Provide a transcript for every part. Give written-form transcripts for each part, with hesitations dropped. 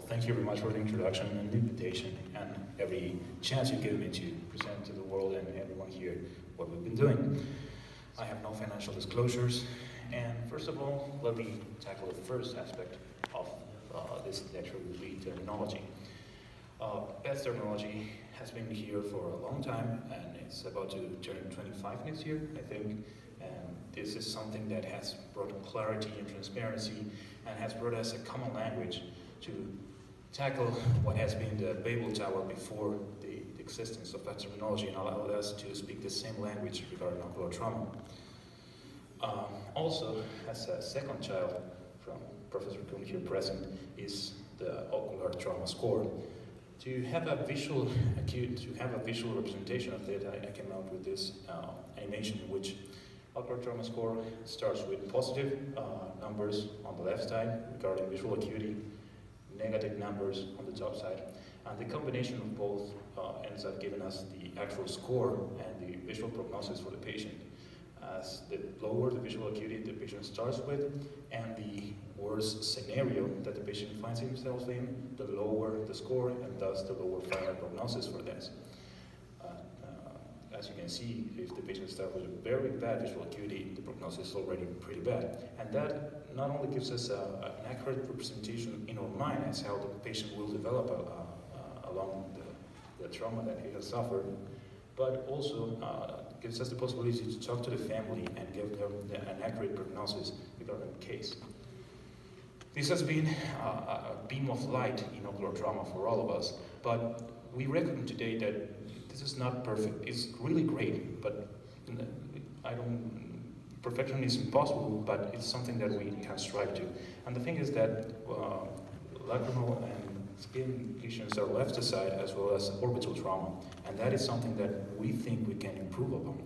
thank you very much for the introduction and the invitation and every chance you give me to present to the world and everyone here what we've been doing. I have no financial disclosures, and first of all, let me tackle the first aspect of this lecture, will be terminology. Pets terminology has been here for a long time, and it's about to turn 25 next year, I think. And this is something that has brought clarity and transparency and has brought us a common language to tackle what has been the Babel Tower before the existence of that terminology, and allowed us to speak the same language regarding ocular trauma. Also, as a second child from Professor Kuhn here present, is the ocular trauma score. To have a visual representation of it, I came out with this animation in which ocular trauma score starts with positive numbers on the left side regarding visual acuity, negative numbers on the top side, and the combination of both ends up giving us the actual score and the visual prognosis for the patient. As the lower the visual acuity the patient starts with, and the worst scenario that the patient finds himself in, the lower the score, and thus the lower final prognosis for this. As you can see, if the patient starts with a very bad visual acuity, the prognosis is already pretty bad. And that not only gives us an accurate representation in our mind as how the patient will develop along the trauma that he has suffered, but also gives us the possibility to talk to the family and give them an accurate prognosis regarding the case. This has been a beam of light in ocular trauma for all of us, but we reckon today that this is not perfect. It's really great, but perfection is impossible, but it's something that we can strive to. And the thing is that lacrimal and skin lesions are left aside, as well as orbital trauma, and that is something that we think we can improve upon.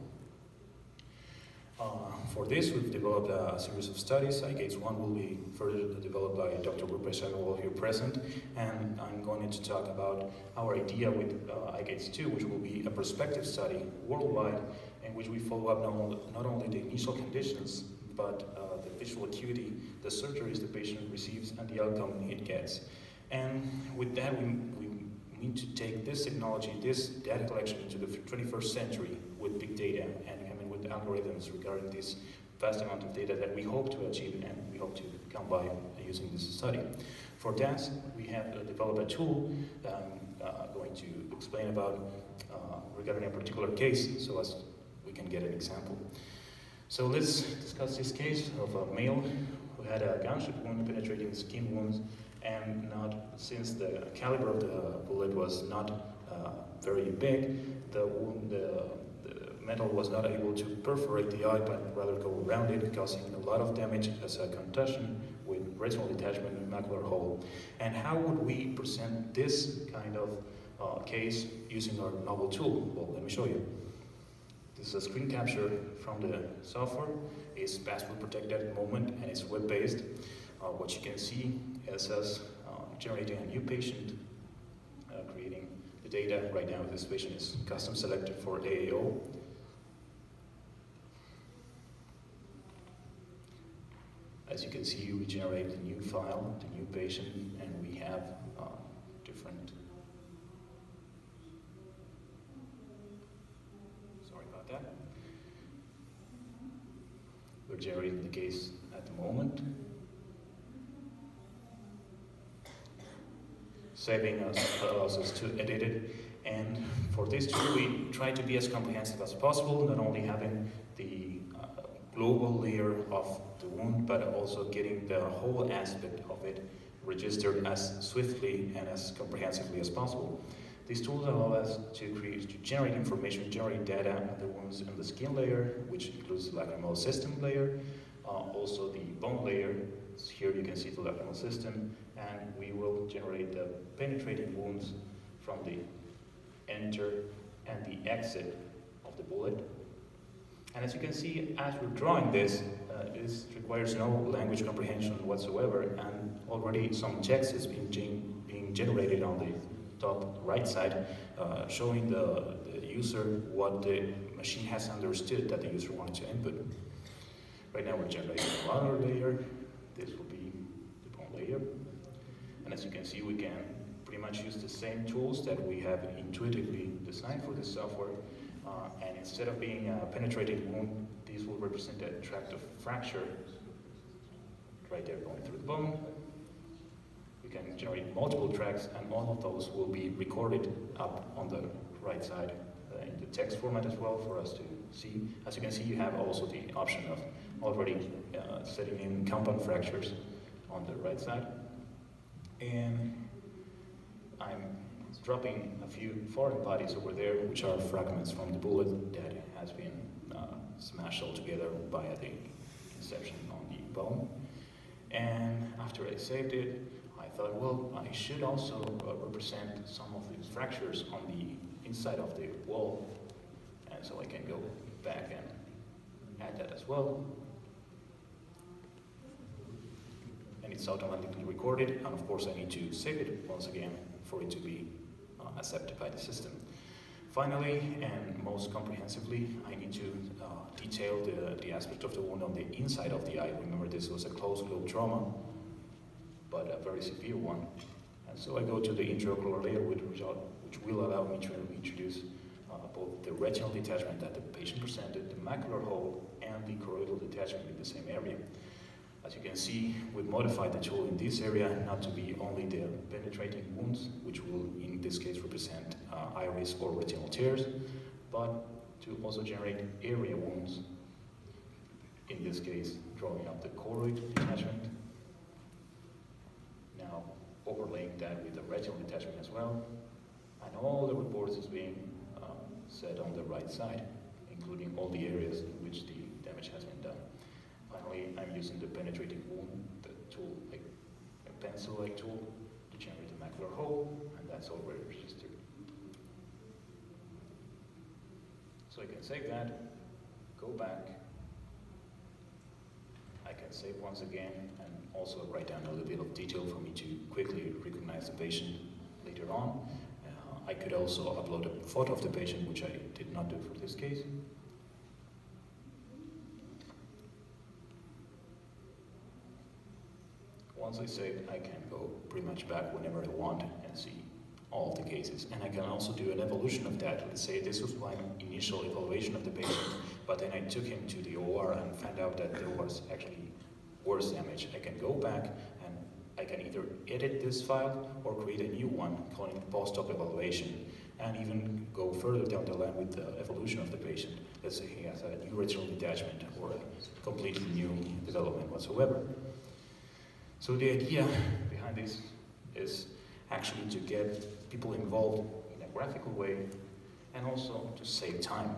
For this, we've developed a series of studies. IGATES 1 will be further developed by Dr. Rousselot here present, and I'm going to talk about our idea with IGATES 2, which will be a prospective study worldwide, in which we follow up not only the initial conditions, but the visual acuity, the surgeries the patient receives, and the outcome it gets. And with that, we need to take this technology, this data collection into the 21st century with big data and with algorithms regarding this vast amount of data that we hope to achieve and we hope to come by using this study. For that, we have developed a tool that I'm going to explain about regarding a particular case, so as we can get an example. So let's discuss this case of a male who had a gunshot wound penetrating skin wounds, and since the caliber of the bullet was not very big, the metal was not able to perforate the eye, but rather go around it, causing a lot of damage as a contusion with retinal detachment and macular hole. And how would we present this kind of case using our novel tool? Well, let me show you. This is a screen capture from the software. It's password protected at the moment, and it's web-based. What you can see is us generating a new patient, creating the data. Right now, this patient is custom selected for AAO. As you can see, we generate the new file, the new patient, and we have different. Sorry about that. We're generating the case at the moment. Saving us allows us to edit it, and for this tool we try to be as comprehensive as possible, not only having the global layer of the wound, but also getting the whole aspect of it registered as swiftly and as comprehensively as possible. These tools allow us to generate information, generate data on the wounds in the skin layer, which includes the lacrimal system layer, also the bone layer. Here you can see the lacrimal system, and we will generate the penetrating wounds from the enter and the exit of the bullet. And as you can see, as we're drawing this, this requires no language comprehension whatsoever, and already some text is being generated on the top right side, showing the user what the machine has understood that the user wanted to input. Right now we're generating another layer. This will be the bone layer. And as you can see, we can pretty much use the same tools that we have intuitively designed for this software. And instead of being a penetrating wound, these will represent a tract of fracture right there going through the bone. We can generate multiple tracks, and all of those will be recorded up on the right side in the text format as well for us to see. As you can see, you have also the option of already setting in compound fractures on the right side. And I'm dropping a few foreign bodies over there, which are fragments from the bullet that has been smashed all together by the inception on the bone. And after I saved it, I thought, well, I should also represent some of the fractures on the inside of the wall. And so I can go back and add that as well. And it's automatically recorded, and of course I need to save it once again for it to be accepted by the system. Finally, and most comprehensively, I need to detail the aspect of the wound on the inside of the eye. Remember, this was a closed globe trauma, but a very severe one. And so I go to the intraocular layer, which will allow me to introduce both the retinal detachment that the patient presented, the macular hole, and the choroidal detachment in the same area. As you can see, we've modified the tool in this area not to be only the penetrating wounds, which will in this case represent iris or retinal tears, but to also generate area wounds, in this case drawing up the choroid detachment, now overlaying that with the retinal detachment as well, and all the reports is being set on the right side, including all the areas in which the damage has been done. Finally, I'm using the penetrating wound, the tool, like a pencil-like tool, to generate the macular hole, and that's already registered. So I can save that, go back, I can save once again, and also write down a little bit of detail for me to quickly recognize the patient later on. I could also upload a photo of the patient, which I did not do for this case. Once I save, I can go pretty much back whenever I want and see all of the cases. And I can also do an evolution of that. Let's say this was my initial evaluation of the patient, but then I took him to the OR and found out that there was actually worse damage. I can go back and I can either edit this file or create a new one, calling it post-op evaluation, and even go further down the line with the evolution of the patient. Let's say he has a new retinal detachment or a completely new development whatsoever. So the idea behind this is actually to get people involved in a graphical way and also to save time.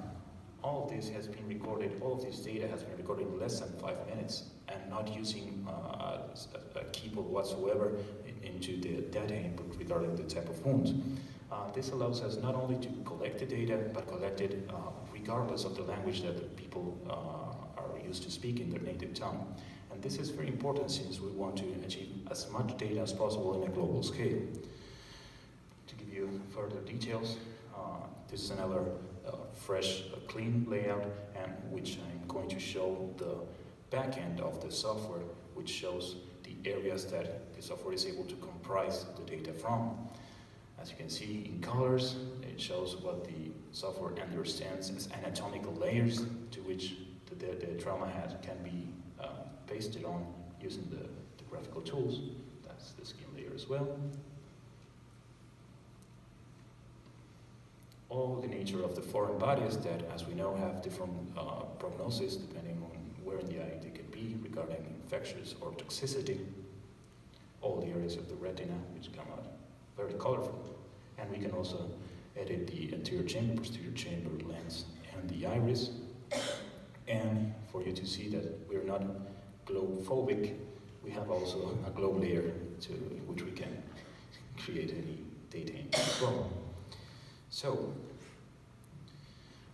All of this has been recorded, all of this data has been recorded in less than 5 minutes and not using a keyboard whatsoever into the data input regarding the type of wounds. This allows us not only to collect the data, but collect it regardless of the language that the people are used to speak in their native tongue. And this is very important since we want to achieve as much data as possible in a global scale. To give you further details, this is another fresh, clean layout, and which I'm going to show the back end of the software, which shows the areas that the software is able to comprise the data from. As you can see in colors, it shows what the software understands as anatomical layers to which the trauma can be pasted on using the graphical tools. That's the skin layer as well. All the nature of the foreign bodies that, as we know, have different prognosis depending on where in the eye they can be regarding infections or toxicity. All the areas of the retina which come out very colorful. And we can also edit the anterior chamber, posterior chamber, lens, and the iris. And for you to see that we're not globe phobic, we have also a globe layer in which we can create any data in as well. So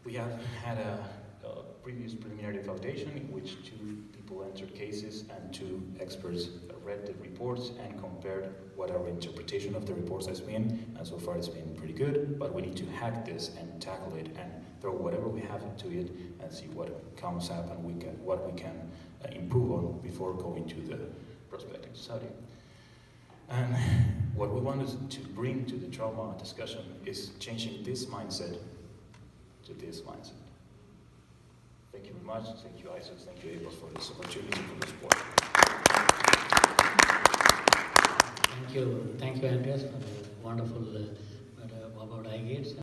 we have had a previous preliminary validation in which 2 people entered cases and 2 experts read the reports and compared what our interpretation of the reports has been, and so far it's been pretty good, but we need to hack this and tackle it and throw whatever we have into it and see what comes up and what we can improve on before going to the prospective study. And What we wanted to bring to the trauma discussion is changing this mindset to this mindset. Thank you very much. Thank you, Isaac. Thank you, Ava, for this opportunity, for the support. Thank you, Andreas, for the wonderful about iGates.